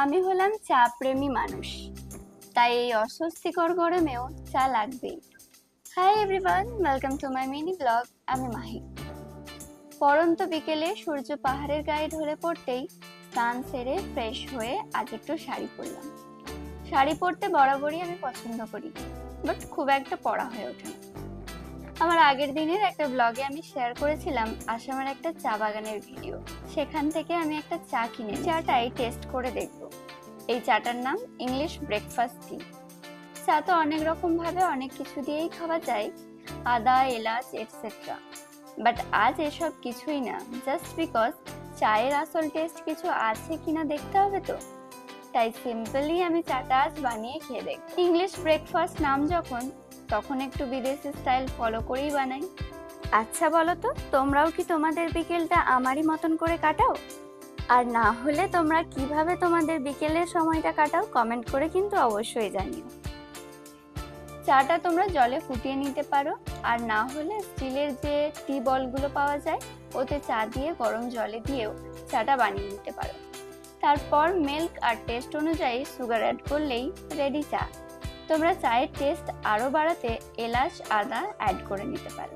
আমি হলাম চা প্রেমী মানুষ, তাই এই অস্বস্তিকর গরমেও চা লাগবেই। Hi everyone, welcome to my mini blog. আমি মাহি। পরন্ত বিকেলে সূর্য পাহাড়ের গায়ে ঢলে পড়তেই স্নান সেরে ফ্রেশ হয়ে আজ একটু শাড়ি পরলাম। শাড়ি পরতে বরাবরই আমি পছন্দ করি, বাট খুব একটা পরা হয়ে ওঠে না। আমার আগের দিনের একটা ব্লগে আমি শেয়ার করেছিলাম আসামের একটা চা বাগানের ভিডিও। সেখান থেকে আমি একটা চা কিনে চাটাই টেস্ট করে দেখবো। এই চাটার নাম ইংলিশ ব্রেকফাস্ট টি। চা তো অনেক রকম ভাবে অনেক কিছু দিয়েই খাওয়া যায়, আদা, এলাচ এটসেট্রা। বাট আজ এসব কিছুই না, জাস্ট বিকজ চায়ের আসল টেস্ট কিছু আছে কিনা দেখতে হবে তো। তাই সিম্পলি আমি চাটা আজ বানিয়ে খেয়ে দেখ। ইংলিশ ব্রেকফাস্ট নাম যখন, তখন একটু বিদেশি স্টাইল ফলো করেই বানাই। আচ্ছা বলো তো, তোমরাও কি তোমাদের বিকেলটা আমারই মতন করে কাটাও? আর না হলে তোমরা কিভাবে তোমাদের বিকেলের সময়টা কাটাও কমেন্ট করে কিন্তু অবশ্যই জানিও। চাটা তোমরা জলে ফুটিয়ে নিতে পারো, আর না হলে স্টিলের যে টি বলগুলো পাওয়া যায় ওতে চা দিয়ে গরম জলে দিয়েও চাটা বানিয়ে নিতে পারো। তারপর মিল্ক আর টেস্ট অনুযায়ী সুগার অ্যাড করলেই রেডি চা। তোমরা চায়ের টেস্ট আরো বাড়াতে এলাচ, আদা অ্যাড করে নিতে পারো।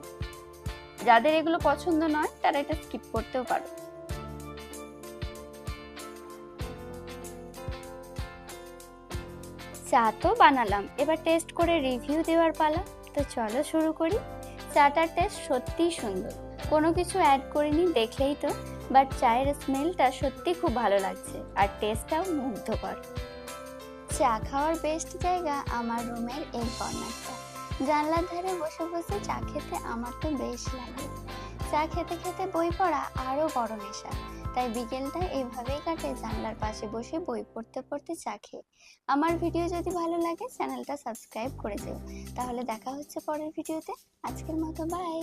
যাদের এগুলো পছন্দ নয় তারা এটা স্কিপ করতেও পারো। চা তো বানালাম, এবার টেস্ট করে রিভিউ দেওয়ার পালা। তো চলো শুরু করি। চাটার টেস্ট সত্যিই সুন্দর, কোনো কিছু অ্যাড করিনি দেখলেই তো, বাট চায়ের স্মেলটা সত্যি খুব ভালো লাগছে আর টেস্টটাও মুগ্ধকর। চা খাওয়ার বেস্ট জায়গা আমার রুমের এই কর্নারটা। জানলার ধারে বসে বসে চা খেতে আমার তো বেশ লাগে। চা খেতে খেতে বই পড়া আরো বড় নেশা, তাই বিকেলটা এইভাবেই কাটে জানলার পাশে বসে বই পড়তে পড়তে চা খেয়ে। আমার ভিডিও যদি ভালো লাগে চ্যানেলটা সাবস্ক্রাইব করে যেও। তাহলে দেখা হচ্ছে পরের ভিডিওতে। আজকের মতো বাই।